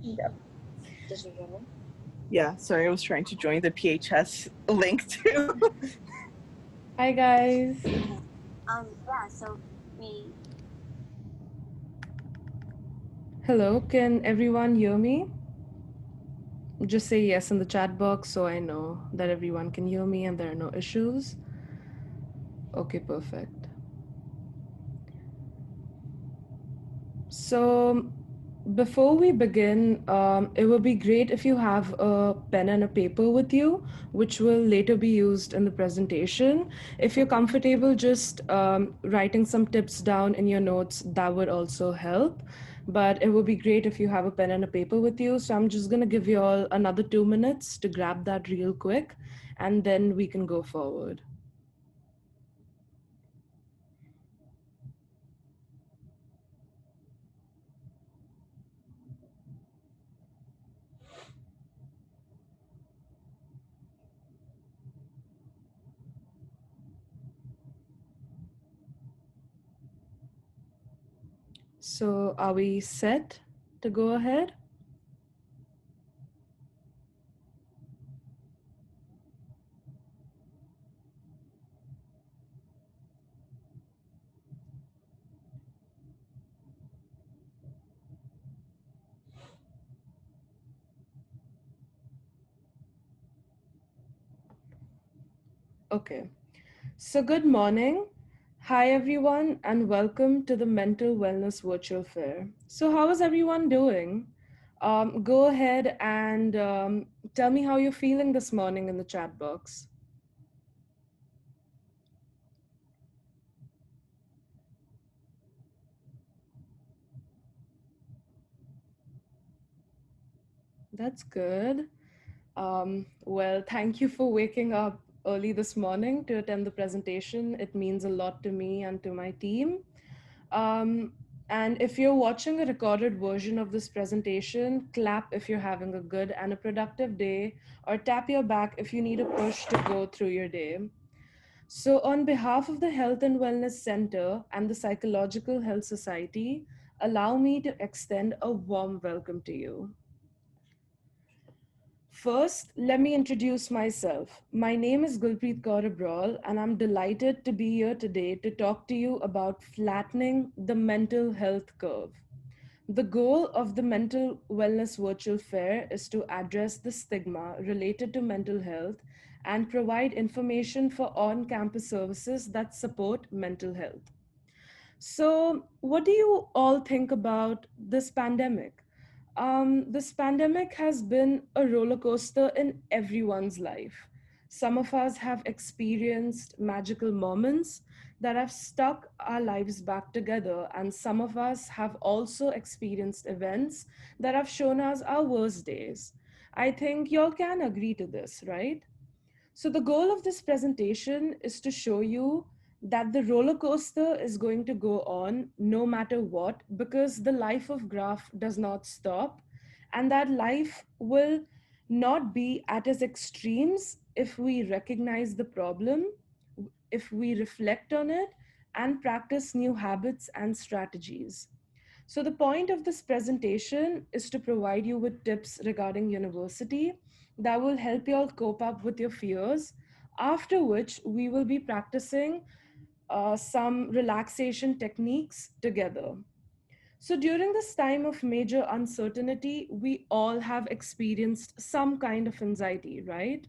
Yep. Did you hear me? Yeah, sorry, I was trying to join the PHS link too. Hi guys. Yeah, so we Hello, can everyone hear me? Just say yes in the chat box so I know that everyone can hear me and there are no issues. Okay, perfect. So, before we begin, it would be great if you have a pen and a paper with you, which will later be used in the presentation. If you're comfortable just writing some tips down in your notes, that would also help. But it would be great if you have a pen and a paper with you. So I'm just going to give you all another 2 minutes to grab that real quick, and then we can go forward. So are we set to go ahead? Okay. So, good morning. Hi, everyone, and welcome to the Mental Wellness Virtual Fair. So, how is everyone doing? Go ahead and tell me how you're feeling this morning in the chat box. That's good. Well, thank you for waking up early this morning to attend the presentation. It means a lot to me and to my team. Um, and if you're watching a recorded version of this presentation, clap if you're having a good and a productive day, or tap your back if you need a push to go through your day. So, on behalf of the Health and Wellness Center and the Psychological Health Society, allow me to extend a warm welcome to you. First, let me introduce myself. My name is Gulpreet Kaur Abral, and I'm delighted to be here today to talk to you about flattening the mental health curve. The goal of the Mental Wellness Virtual Fair is to address the stigma related to mental health and provide information for on campus services that support mental health. So, what do you all think about this pandemic? This pandemic has been a roller coaster in everyone's life. Some of us have experienced magical moments that have stuck our lives back together, and some of us have also experienced events that have shown us our worst days. I think y'all can agree to this, right? So, the goal of this presentation is to show you that the roller coaster is going to go on no matter what, because the life of graph does not stop, and that life will not be at its extremes if we recognize the problem, if we reflect on it, and practice new habits and strategies. So, the point of this presentation is to provide you with tips regarding university that will help you all cope up with your fears, after which we will be practicing some relaxation techniques together. So, during this time of major uncertainty, we all have experienced some kind of anxiety, right?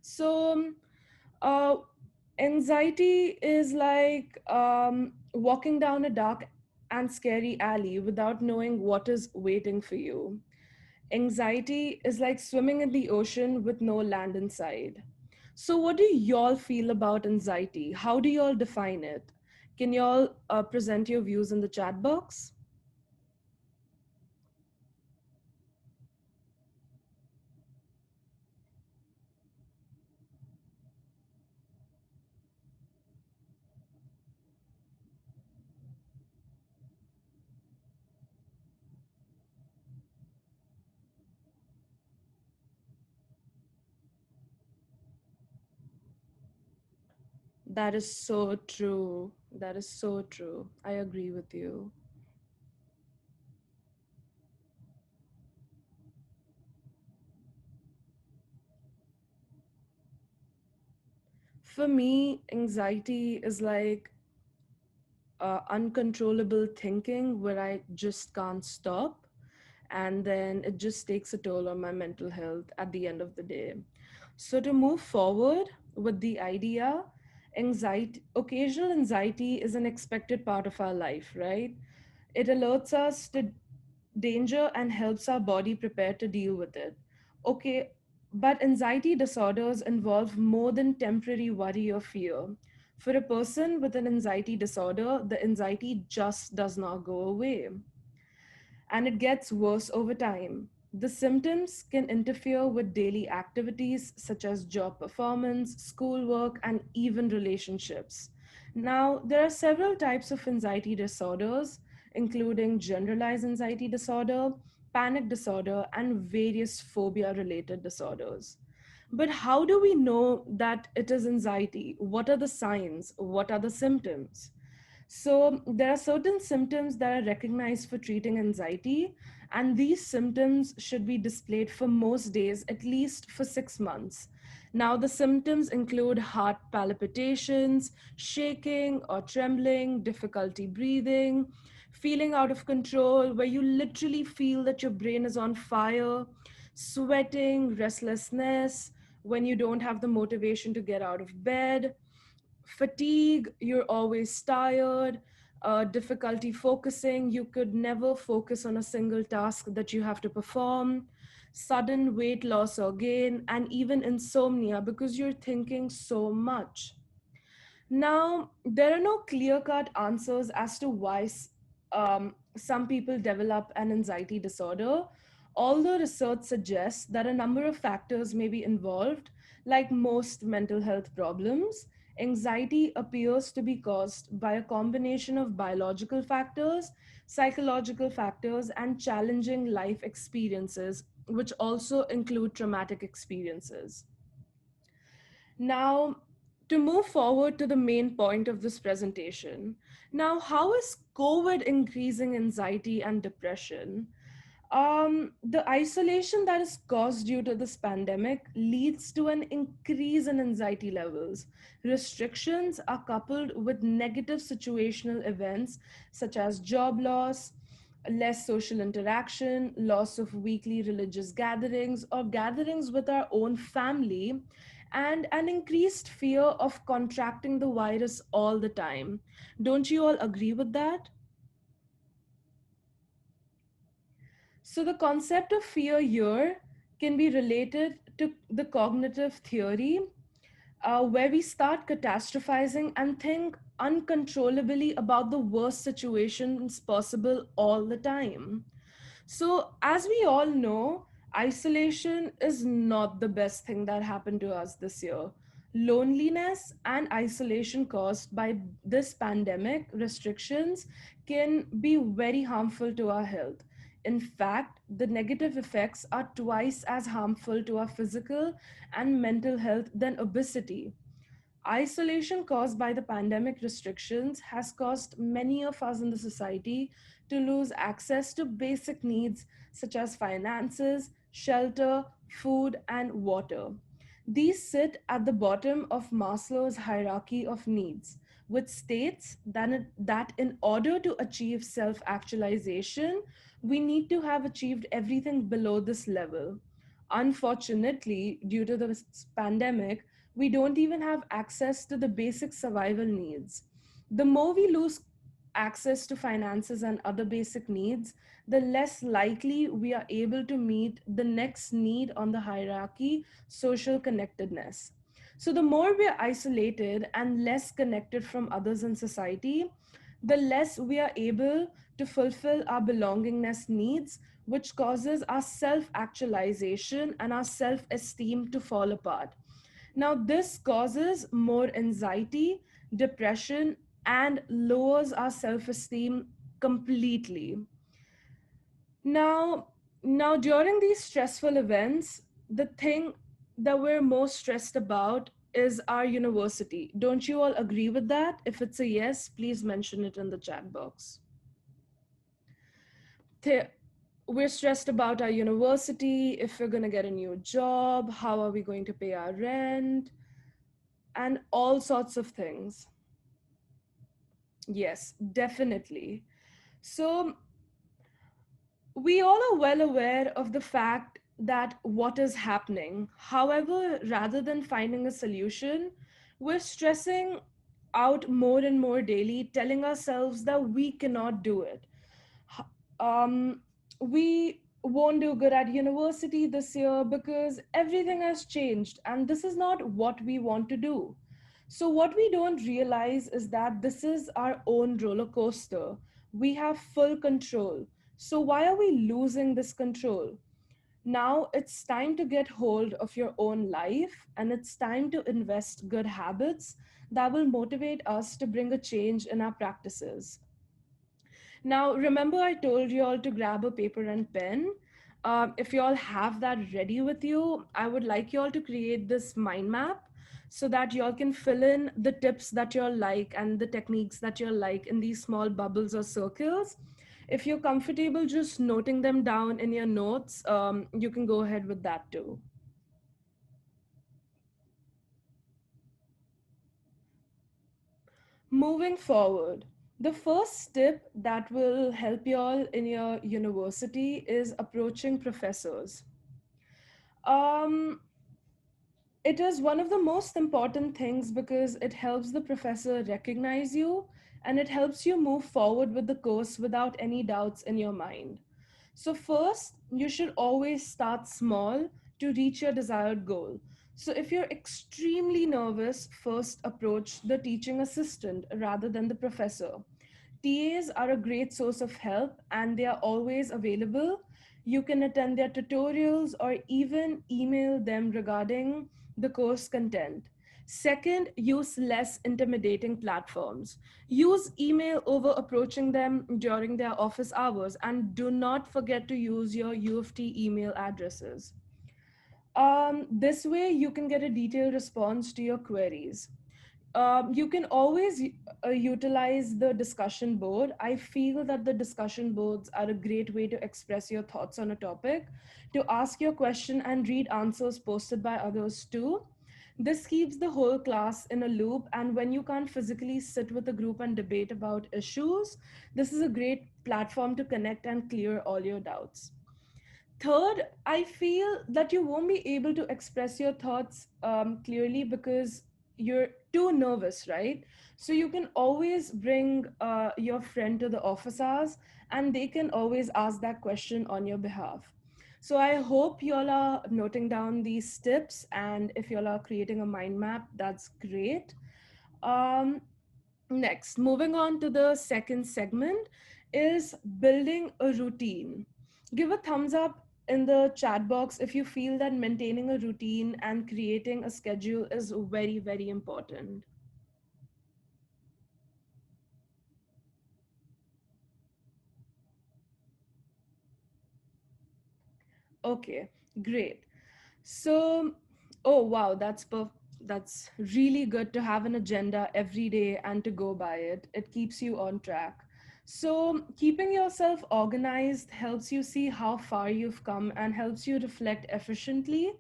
So, uh, anxiety is like walking down a dark and scary alley without knowing what is waiting for you. Anxiety is like swimming in the ocean with no land in sight. So, what do y'all feel about anxiety? How do y'all define it? Can y'all present your views in the chat box? That is so true. That is so true. I agree with you. For me, anxiety is like uncontrollable thinking where I just can't stop. And then it just takes a toll on my mental health at the end of the day. So, to move forward with the idea, occasional anxiety is an expected part of our life, right? It alerts us to danger and helps our body prepare to deal with it. Okay, but anxiety disorders involve more than temporary worry or fear. For a person with an anxiety disorder, the anxiety just does not go away and it gets worse over time. The symptoms can interfere with daily activities such as job performance, schoolwork, and even relationships. Now, there are several types of anxiety disorders, including generalized anxiety disorder, panic disorder, and various phobia related disorders. But how do we know that it is anxiety? What are the signs? What are the symptoms? So, there are certain symptoms that are recognized for treating anxiety, and these symptoms should be displayed for most days, at least for 6 months. Now, the symptoms include heart palpitations, shaking or trembling, difficulty breathing, feeling out of control, where you literally feel that your brain is on fire, sweating, restlessness, when you don't have the motivation to get out of bed, fatigue, you're always tired, difficulty focusing, you could never focus on a single task that you have to perform, sudden weight loss or gain, and even insomnia because you're thinking so much. Now, there are no clear cut answers as to why some people develop an anxiety disorder, although research suggests that a number of factors may be involved. Like most mental health problems, anxiety appears to be caused by a combination of biological factors, psychological factors, and challenging life experiences, which also include traumatic experiences. Now, to move forward to the main point of this presentation, now, how is COVID increasing anxiety and depression? The isolation that is caused due to this pandemic leads to an increase in anxiety levels. Restrictions are coupled with negative situational events such as job loss, less social interaction, loss of weekly religious gatherings or gatherings with our own family, and an increased fear of contracting the virus all the time. Don't you all agree with that? So, the concept of fear here can be related to the cognitive theory, where we start catastrophizing and think uncontrollably about the worst situations possible all the time. So, as we all know, isolation is not the best thing that happened to us this year. Loneliness and isolation caused by this pandemic restrictions can be very harmful to our health. In fact, the negative effects are twice as harmful to our physical and mental health than obesity. Isolation caused by the pandemic restrictions has caused many of us in the society to lose access to basic needs such as finances, shelter, food, and water. These sit at the bottom of Maslow's hierarchy of needs, which states that in order to achieve self actualization, we need to have achieved everything below this level. Unfortunately, due to the pandemic, we don't even have access to the basic survival needs. The more we lose access to finances and other basic needs, the less likely we are able to meet the next need on the hierarchy, social connectedness. So, the more we are isolated and less connected from others in society, the less we are able to fulfill our belongingness needs, which causes our self actualization and our self esteem to fall apart. Now, this causes more anxiety, depression, and lowers our self esteem completely. Now, now during these stressful events, the thing that we're most stressed about is our university. Don't you all agree with that? If it's a yes, please mention it in the chat box. Th- we're stressed about our university, if we're going to get a new job, how are we going to pay our rent, and all sorts of things. Yes, definitely. So, we all are well aware of the fact that what is happening. However, rather than finding a solution, we're stressing out more and more daily, telling ourselves that we cannot do it. H- Um, we won't do good at university this year because everything has changed, and this is not what we want to do. So, what we don't realize is that this is our own roller coaster. We have full control. So, why are we losing this control? Now it's time to get hold of your own life, and it's time to invest good habits that will motivate us to bring a change in our practices. Now, remember, I told you all to grab a paper and pen. If you all have that ready with you, I would like you all to create this mind map so that you all can fill in the tips that you all like and the techniques that you all like in these small bubbles or circles. If you're comfortable just noting them down in your notes, you can go ahead with that too. Moving forward, the first tip that will help you all in your university is approaching professors. Um, it is one of the most important things because it helps the professor recognize you and it helps you move forward with the course without any doubts in your mind. So, first, you should always start small to reach your desired goal. So, if you're extremely nervous, first approach the teaching assistant rather than the professor. TAs are a great source of help and they are always available. You can attend their tutorials or even email them regarding the course content. Second, use less intimidating platforms. Use email over approaching them during their office hours and do not forget to use your U of T email addresses. This way, you can get a detailed response to your queries. You can always utilize the discussion board. I feel that the discussion boards are a great way to express your thoughts on a topic, to ask your question and read answers posted by others too. This keeps the whole class in a loop, and when you can't physically sit with a group and debate about issues, this is a great platform to connect and clear all your doubts. Third, I feel that you won't be able to express your thoughts clearly because you're too nervous, right? So you can always bring your friend to the office hours and they can always ask that question on your behalf. So I hope y'all are noting down these tips, and if y'all are creating a mind map, that's great. Um, Next, moving on to the second segment, is building a routine. Give a thumbs up in the chat box if you feel that maintaining a routine and creating a schedule is very, very important. Okay, great. So, oh wow, that's really good to have an agenda every day and to go by it. It keeps you on track. So, keeping yourself organized helps you see how far you've come and helps you reflect efficiently.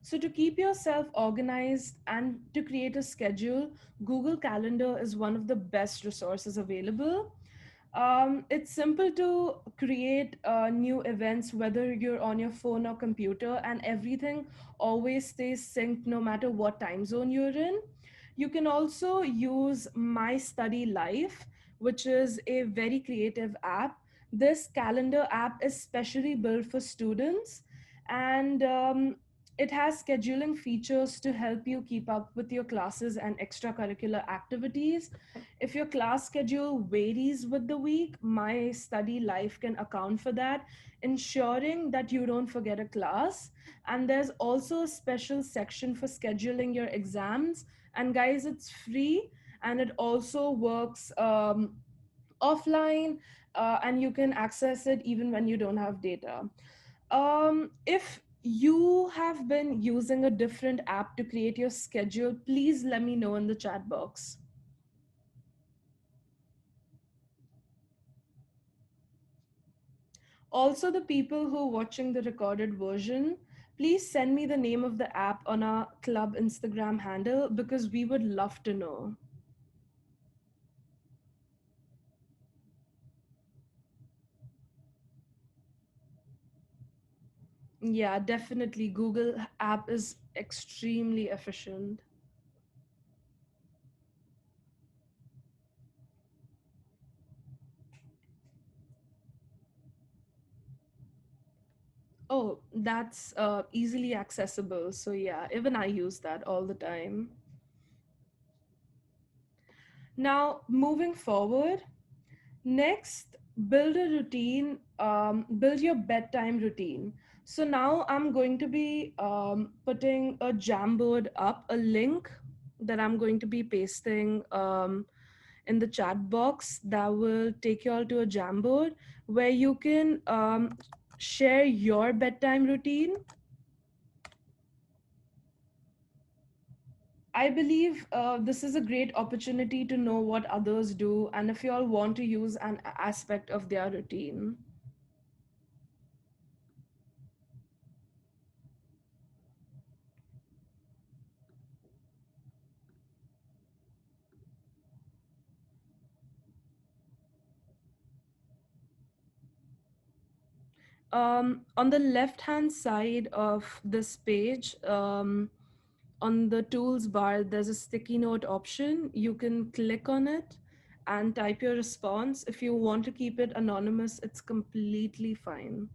So, to keep yourself organized and to create a schedule, Google Calendar is one of the best resources available. It's simple to create new events, whether you're on your phone or computer, and everything always stays synced no matter what time zone you're in. You can also use My Study Life, which is a very creative app. This calendar app is specially built for students, and it has scheduling features to help you keep up with your classes and extracurricular activities. If your class schedule varies with the week, My Study Life can account for that, ensuring that you don't forget a class. And there's also a special section for scheduling your exams. And guys, it's free and it also works offline, and you can access it even when you don't have data. If you have been using a different app to create your schedule, please let me know in the chat box. Also, the people who are watching the recorded version, Please send me the name of the app on our club Instagram handle because we would love to know. Yeah, definitely. Google app is extremely efficient. Oh, that's easily accessible. So, yeah, even I use that all the time. Now, moving forward, next, build a routine, build your bedtime routine. So, now I'm going to be putting a Jamboard up, a link that I'm going to be pasting in the chat box that will take you all to a Jamboard where you can share your bedtime routine. I believe this is a great opportunity to know what others do and if you all want to use an aspect of their routine. On the left hand side of this page, on the tools bar, there's a sticky note option. You can click on it and type your response. If you want to keep it anonymous, it's completely fine.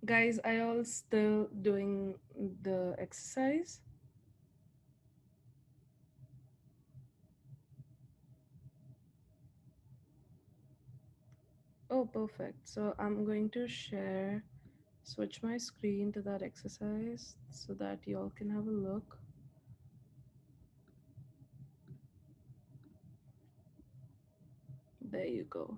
Guys, are you all still doing the exercise? Oh, perfect. So I'm going to switch my screen to that exercise so that you all can have a look. There you go.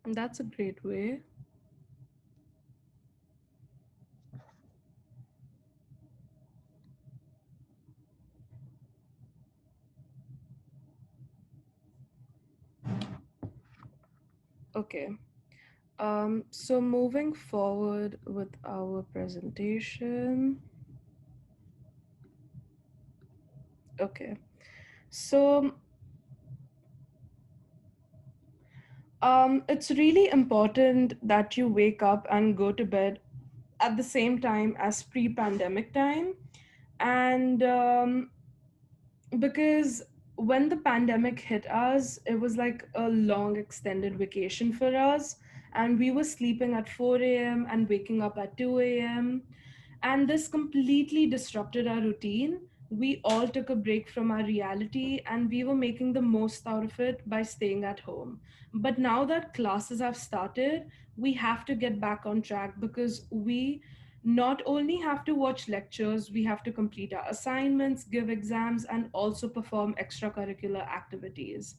And that's a great way. Okay. So moving forward with our presentation. Okay. So it's really important that you wake up and go to bed at the same time as pre-pandemic time. And because when the pandemic hit us, it was like a long extended vacation for us. And we were sleeping at 4 a.m. and waking up at 2 a.m. And this completely disrupted our routine. We all took a break from our reality and we were making the most out of it by staying at home. But now that classes have started, we have to get back on track because we not only have to watch lectures, we have to complete our assignments, give exams, and also perform extracurricular activities.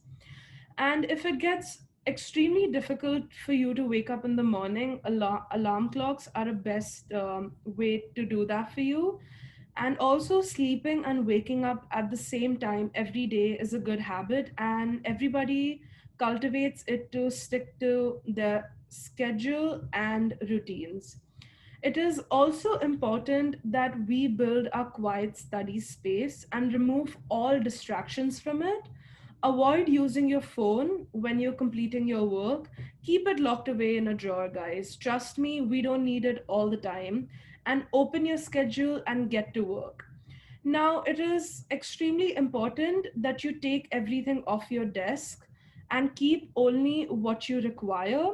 And if it gets extremely difficult for you to wake up in the morning, alarm clocks are a best way to do that for you. And also, sleeping and waking up at the same time every day is a good habit, and everybody cultivates it to stick to their schedule and routines. It is also important that we build a quiet study space and remove all distractions from it. Avoid using your phone when you're completing your work. Keep it locked away in a drawer, guys. Trust me, we don't need it all the time. And open your schedule and get to work. Now, it is extremely important that you take everything off your desk and keep only what you require,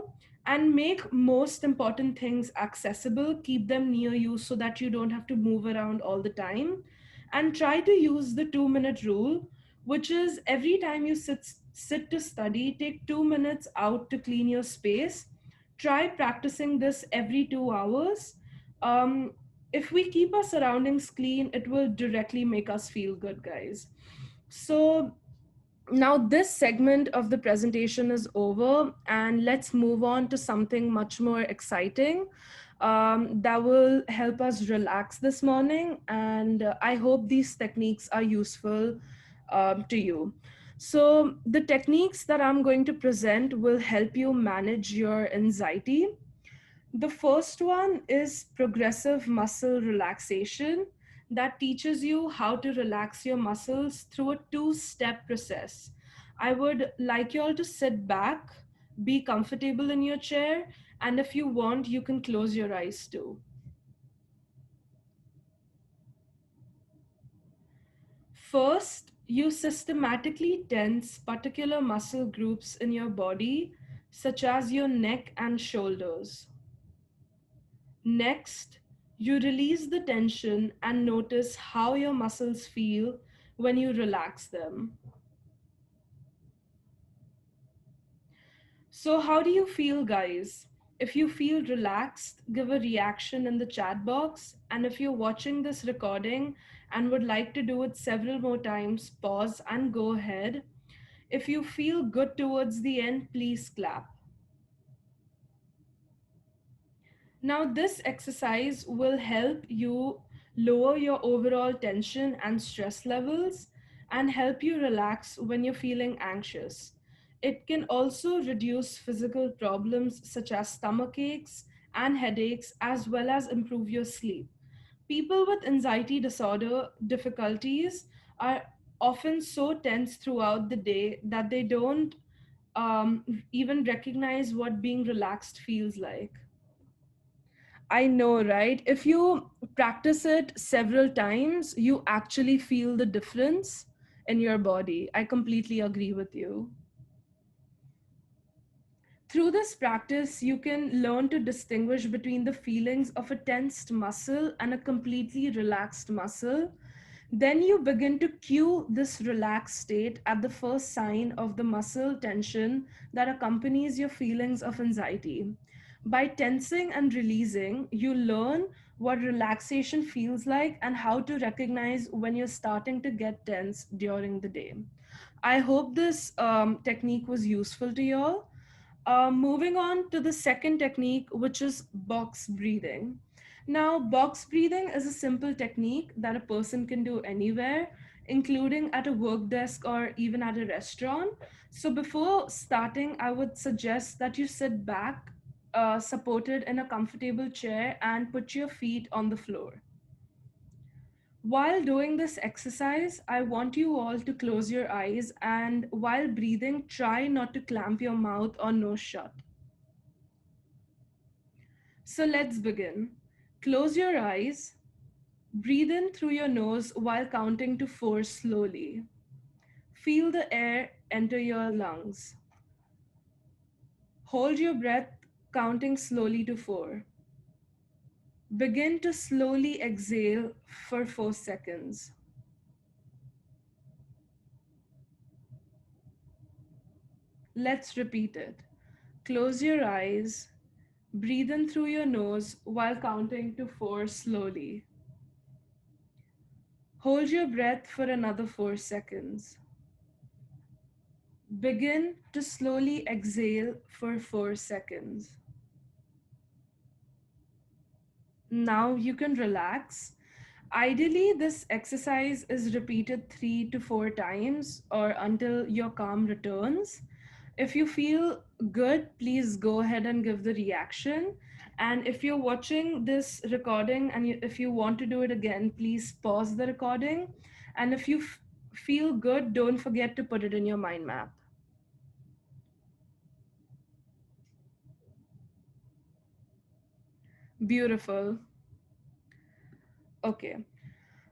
and make most important things accessible. Keep them near you so that you don't have to move around all the time. And try to use the 2 minute rule, which is every time you sit to study, take 2 minutes out to clean your space. Try practicing this every 2 hours. Um, if we keep our surroundings clean, it will directly make us feel good, guys. So now this segment of the presentation is over, and let's move on to something much more exciting that will help us relax this morning. And I hope these techniques are useful to you. So, the techniques that I'm going to present will help you manage your anxiety. The first one is progressive muscle relaxation, that teaches you how to relax your muscles through a two-step process. I would like you all to sit back, be comfortable in your chair, and if you want, you can close your eyes too. First, you systematically tense particular muscle groups in your body, such as your neck and shoulders. Next, you release the tension and notice how your muscles feel when you relax them. So, how do you feel, guys? If you feel relaxed, give a reaction in the chat box. And if you're watching this recording and would like to do it several more times, pause and go ahead. If you feel good towards the end, please clap. Now, this exercise will help you lower your overall tension and stress levels and help you relax when you're feeling anxious. It can also reduce physical problems such as stomach aches and headaches, as well as improve your sleep. People with anxiety disorder difficulties are often so tense throughout the day that they don't even recognize what being relaxed feels like. I know, right? If you practice it several times, you actually feel the difference in your body. I completely agree with you. Through this practice, you can learn to distinguish between the feelings of a tensed muscle and a completely relaxed muscle. Then you begin to cue this relaxed state at the first sign of the muscle tension that accompanies your feelings of anxiety. By tensing and releasing, you learn what relaxation feels like and how to recognize when you're starting to get tense during the day. I hope this technique was useful to you all. Moving on to the second technique, which is box breathing. Now, box breathing is a simple technique that a person can do anywhere, including at a work desk or even at a restaurant. So, before starting, I would suggest that you sit back, supported in a comfortable chair, and put your feet on the floor. While doing this exercise, I want you all to close your eyes, and while breathing, try not to clamp your mouth or nose shut. So let's begin. Close your eyes, breathe in through your nose while counting to 4 slowly. Feel the air enter your lungs. Hold your breath, counting slowly to 4. Begin to slowly exhale for 4 seconds. Let's repeat it. Close your eyes, Breathe in through your nose while counting to 4 slowly. Hold your breath for another 4 seconds. Begin to slowly exhale for 4 seconds. Now you can relax. Ideally, this exercise is repeated 3 to 4 times or until your calm returns. If you feel good, please go ahead and give the reaction. And if you're watching this recording and if you want to do it again, please pause the recording. And if you feel good, don't forget to put it in your mind map. Beautiful. Okay.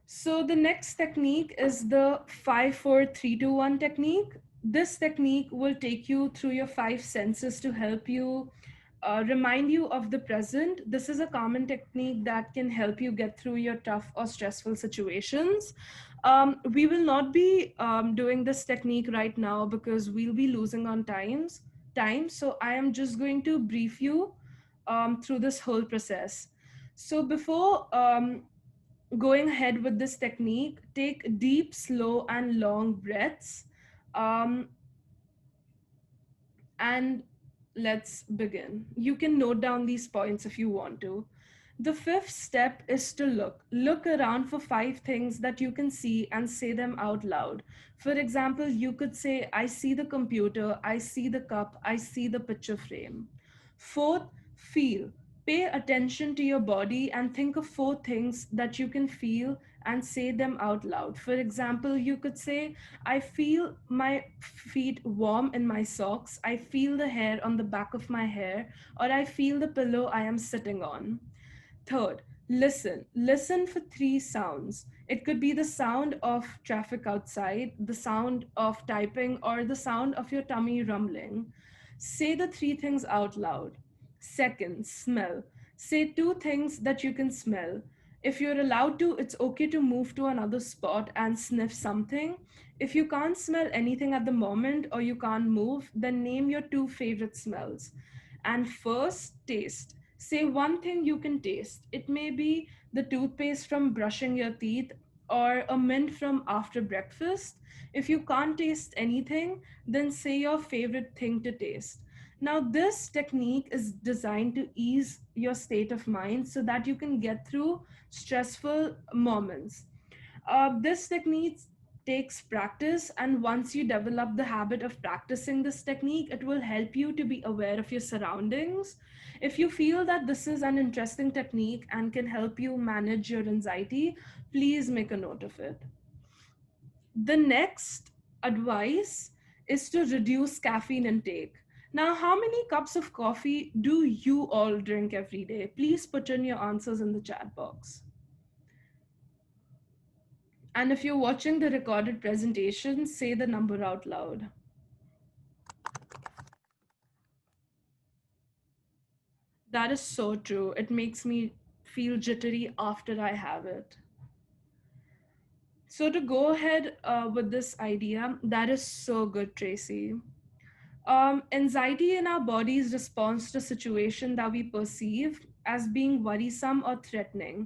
So the next technique is the 5-4-3-2-1 technique. This technique will take you through your 5 senses to help you remind you of the present. This is a common technique that can help you get through your tough or stressful situations. We will not be doing this technique right now because we'll be losing on time. So I am just going to brief you through this whole process. So before going ahead with this technique, take deep, slow, and long breaths. Um, and let's begin. You can note down these points if you want to. The fifth step is to look. Look around for 5 things that you can see and say them out loud. For example, you could say, I see the computer, I see the cup, I see the picture frame. Fourth, feel. Pay attention to your body and think of 4 things that you can feel and say them out loud. For example, you could say, I feel my feet warm in my socks, I feel the hair on the back of my hair, or I feel the pillow I am sitting on. Third, listen. Listen for 3 sounds. It could be the sound of traffic outside, the sound of typing, or the sound of your tummy rumbling. Say the 3 things out loud. Second, smell. Say 2 things that you can smell. If you're allowed to, it's okay to move to another spot and sniff something. If you can't smell anything at the moment or you can't move, then name your 2 favorite smells. And first, taste. Say 1 thing you can taste. It may be the toothpaste from brushing your teeth or a mint from after breakfast. If you can't taste anything, then say your favorite thing to taste. Now, this technique is designed to ease your state of mind so that you can get through stressful moments. This technique takes practice, and once you develop the habit of practicing this technique, it will help you to be aware of your surroundings. If you feel that this is an interesting technique and can help you manage your anxiety, please make a note of it. The next advice is to reduce caffeine intake. Now, how many cups of coffee do you all drink every day? Please put in your answers in the chat box. And if you're watching the recorded presentation, say the number out loud. That is so true. It makes me feel jittery after I have it. So to go ahead with this idea, that is so good, Tracy. Anxiety in our body's response to situation that we perceive as being worrisome or threatening.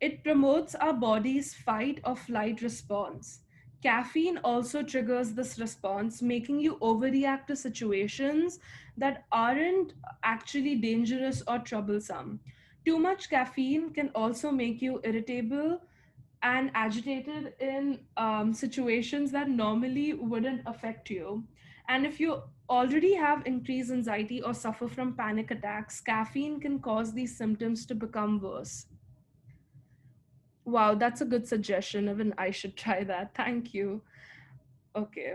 It promotes our body's fight or flight response. Caffeine also triggers this response, making you overreact to situations that aren't actually dangerous or troublesome. Too much caffeine can also make you irritable and agitated in situations that normally wouldn't affect you. And if you already have increased anxiety or suffer from panic attacks, caffeine can cause these symptoms to become worse. Wow, that's a good suggestion. Even I should try that. Thank you. Okay.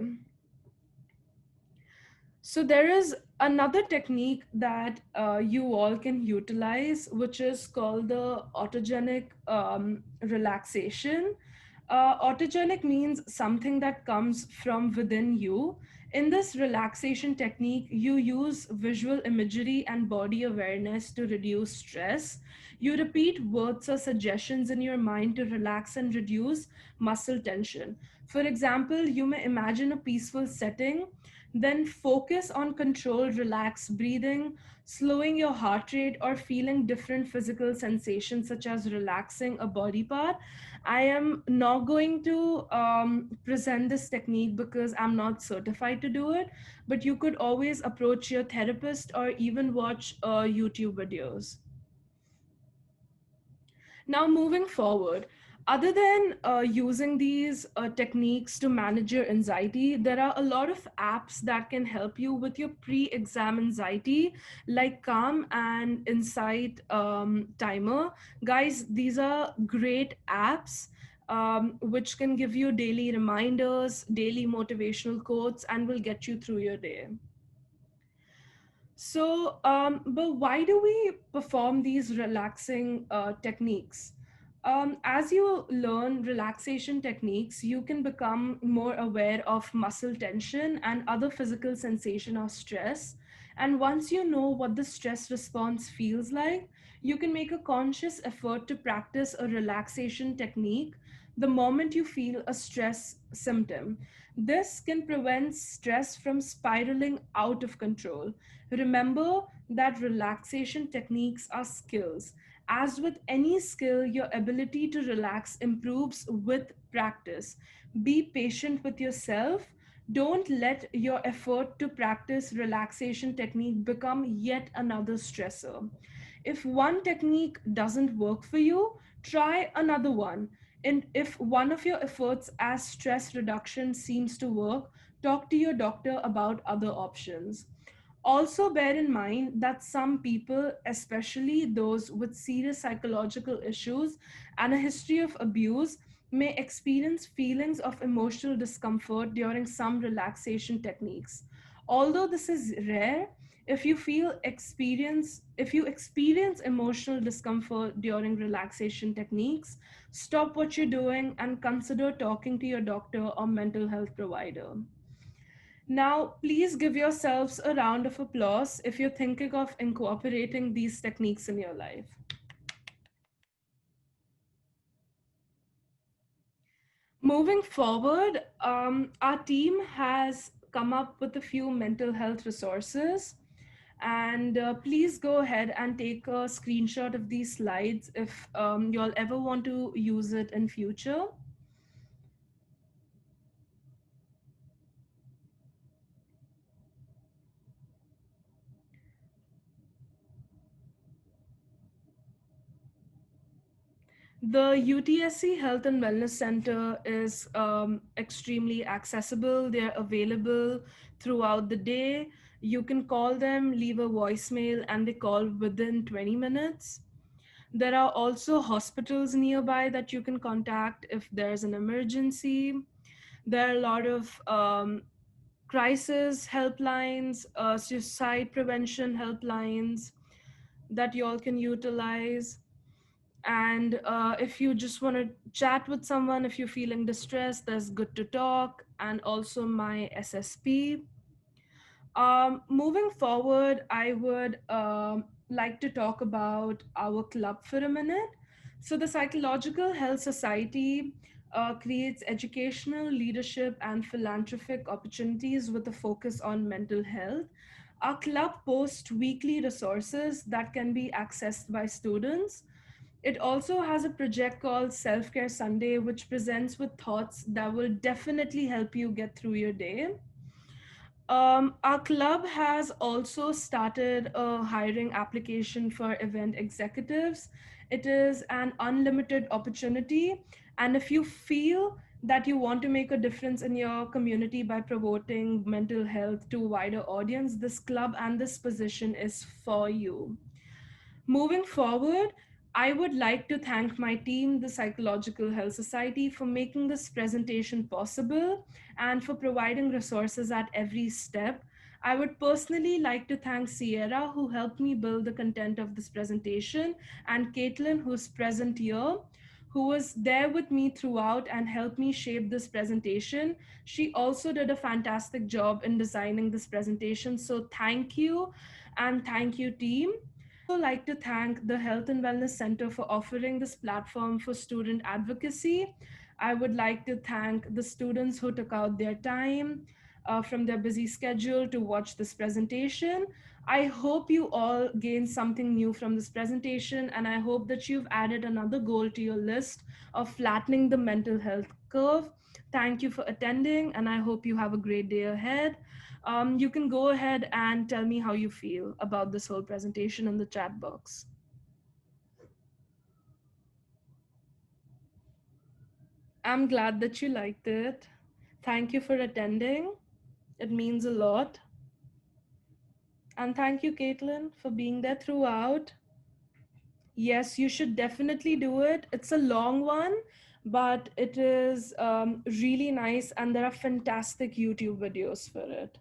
So there is another technique that you all can utilize, which is called the autogenic relaxation. Autogenic means something that comes from within you. In this relaxation technique, you use visual imagery and body awareness to reduce stress. You repeat words or suggestions in your mind to relax and reduce muscle tension. For example, you may imagine a peaceful setting. Then focus on controlled, relaxed breathing, slowing your heart rate, or feeling different physical sensations, such as relaxing a body part. I am not going to present this technique because I'm not certified to do it, but you could always approach your therapist or even watch YouTube videos. Now, moving forward, other than using these techniques to manage your anxiety, there are a lot of apps that can help you with your pre exam anxiety, like Calm and Insight Timer. Guys, these are great apps. Which can give you daily reminders, daily motivational quotes, and will get you through your day. So, but why do we perform these relaxing techniques? As you learn relaxation techniques, you can become more aware of muscle tension and other physical sensation of stress. And once you know what the stress response feels like, you can make a conscious effort to practice a relaxation technique the moment you feel a stress symptom. This can prevent stress from spiraling out of control. Remember that relaxation techniques are skills. As with any skill, your ability to relax improves with practice. Be patient with yourself. Don't let your effort to practice relaxation technique become yet another stressor. If one technique doesn't work for you, try another one. And if one of your efforts as stress reduction seems to work, talk to your doctor about other options. Also, bear in mind that some people, especially those with serious psychological issues and a history of abuse, may experience feelings of emotional discomfort during some relaxation techniques. Although this is rare, if you experience emotional discomfort during relaxation techniques, stop what you're doing and consider talking to your doctor or mental health provider. Now, please give yourselves a round of applause if you're thinking of incorporating these techniques in your life. Moving forward, our team has come up with a few mental health resources. And please go ahead and take a screenshot of these slides if you'll ever want to use it in future. The UTSC Health and Wellness Center is extremely accessible. They're available throughout the day. You can call them, leave a voicemail, and they call within 20 minutes. There are also hospitals nearby that you can contact if there's an emergency. There are a lot of crisis helplines, suicide prevention helplines that you all can utilize. And if you just want to chat with someone, if you're feeling distressed, there's Good to Talk and also my SSP. Moving forward, I would like to talk about our club for a minute. So, the Psychological Health Society creates educational, leadership, and philanthropic opportunities with a focus on mental health. Our club posts weekly resources that can be accessed by students. It also has a project called Self Care Sunday, which presents with thoughts that will definitely help you get through your day. Our club has also started a hiring application for event executives. It is an unlimited opportunity. And if you feel that you want to make a difference in your community by promoting mental health to a wider audience, this club and this position is for you. Moving forward, I would like to thank my team, the Psychological Health Society, for making this presentation possible and for providing resources at every step. I would personally like to thank Sierra, who helped me build the content of this presentation, and Caitlin, who's present here, who was there with me throughout and helped me shape this presentation. She also did a fantastic job in designing this presentation. So thank you, and thank you, team. Like to thank the Health and Wellness Center for offering this platform for student advocacy. I would like to thank the students who took out their time. from their busy schedule to watch this presentation. I hope you all gain something new from this presentation, and I hope that you've added another goal to your list of flattening the mental health curve. Thank you for attending, and I hope you have a great day ahead. You can go ahead and tell me how you feel about this whole presentation in the chat box. I'm glad that you liked it. Thank you for attending. It means a lot. And thank you, Caitlin, for being there throughout. Yes, you should definitely do it. It's a long one, but it is really nice, and there are fantastic YouTube videos for it.